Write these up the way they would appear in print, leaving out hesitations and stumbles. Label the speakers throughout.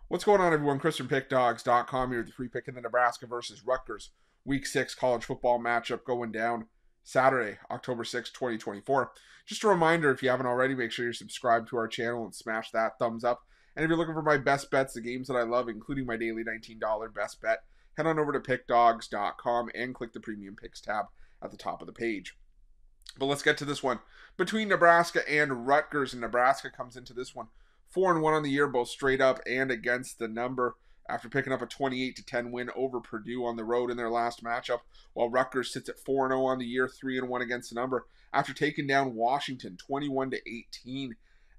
Speaker 1: What's going on, everyone? Chris from Pickdawgz.com here with the free pick in the Nebraska versus Rutgers Week 6 college football matchup going down Saturday, October 6, 2024. Just a reminder, if you haven't already, make sure you're subscribed to our channel and smash that thumbs up. And if you're looking for my best bets, the games that I love, including my daily $19 best bet, head on over to Pickdawgz.com and click the Premium Picks tab at the top of the page. But let's get to this one. Between Nebraska and Rutgers, and Nebraska comes into this one 4-1 on the year, both straight up and against the number, after picking up a 28-10 win over Purdue on the road in their last matchup, while Rutgers sits at 4-0 on the year, 3-1 against the number, after taking down Washington 21-18.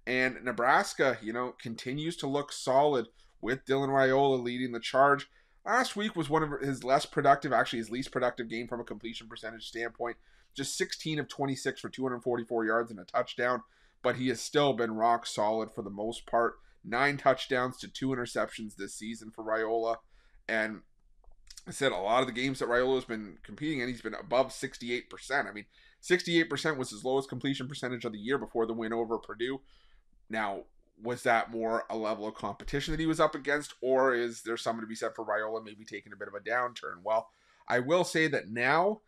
Speaker 1: And Nebraska, continues to look solid with Dylan Raiola leading the charge. Last week was one of his less productive, actually his least productive game from a completion percentage standpoint. Just 16 of 26 for 244 yards and a touchdown. But he has still been rock solid for the most part. 9 touchdowns to 2 interceptions this season for Raiola. And I said a lot of the games that Raiola has been competing in, he's been above 68%. I mean, 68% was his lowest completion percentage of the year before the win over Purdue. Now, was that more a level of competition that he was up against, or is there something to be said for Raiola maybe taking a bit of a downturn? Well, I will say that now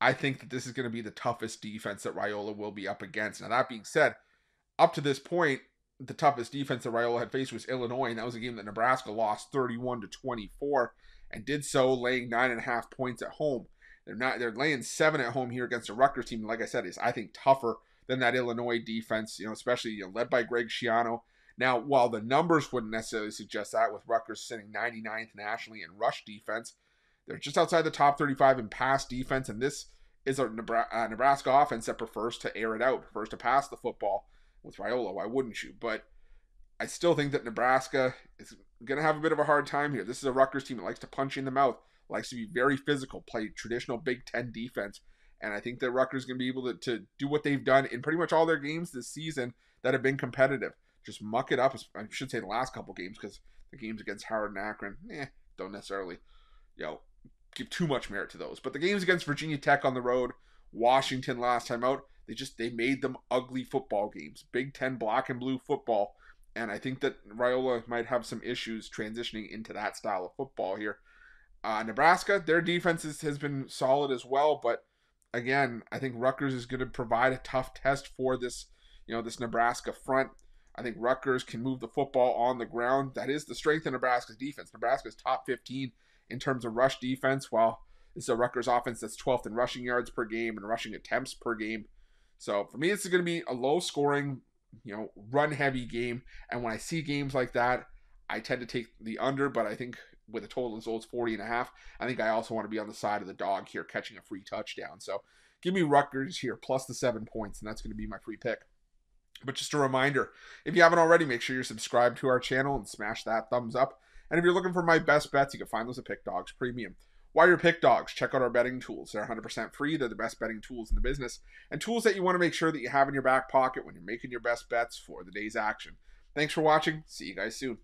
Speaker 1: I think that this is going to be the toughest defense that Raiola will be up against. Now, that being said, up to this point, the toughest defense that Raiola had faced was Illinois, and that was a game that Nebraska lost 31-24, and did so laying 9.5 points at home. They're laying 7 at home here against a Rutgers team. Like I said, is I think tougher than that Illinois defense. Especially led by Greg Schiano. Now, while the numbers wouldn't necessarily suggest that, with Rutgers sitting 99th nationally in rush defense, they're just outside the top 35 in pass defense, and this is a Nebraska offense that prefers to air it out, prefers to pass the football. With Raiola, why wouldn't you? But I still think that Nebraska is going to have a bit of a hard time here. This is a Rutgers team that likes to punch you in the mouth, likes to be very physical, play traditional Big Ten defense. And I think that Rutgers is going to be able to do what they've done in pretty much all their games this season that have been competitive. Just muck it up. I should say the last couple games, because the games against Howard and Akron, don't necessarily, give too much merit to those. But the games against Virginia Tech on the road, Washington last time out, they made them ugly football games. Big Ten black and blue football. And I think that Raiola might have some issues transitioning into that style of football here. Nebraska, their defense has been solid as well. But again, I think Rutgers is going to provide a tough test for this, this Nebraska front. I think Rutgers can move the football on the ground. That is the strength of Nebraska's defense. Nebraska's top 15 in terms of rush defense, while it's a Rutgers offense that's 12th in rushing yards per game and rushing attempts per game. So for me, this is going to be a low-scoring, run-heavy game. And when I see games like that, I tend to take the under. But I think with a total as low as 40.5, I think I also want to be on the side of the dog here, catching a free touchdown. So give me Rutgers here, plus the 7 points, and that's going to be my free pick. But just a reminder, if you haven't already, make sure you're subscribed to our channel and smash that thumbs up. And if you're looking for my best bets, you can find those at Pick Dawgz Premium. While you're Pick Dawgz, check out our betting tools. They're 100% free. They're the best betting tools in the business, and tools that you want to make sure that you have in your back pocket when you're making your best bets for the day's action. Thanks for watching. See you guys soon.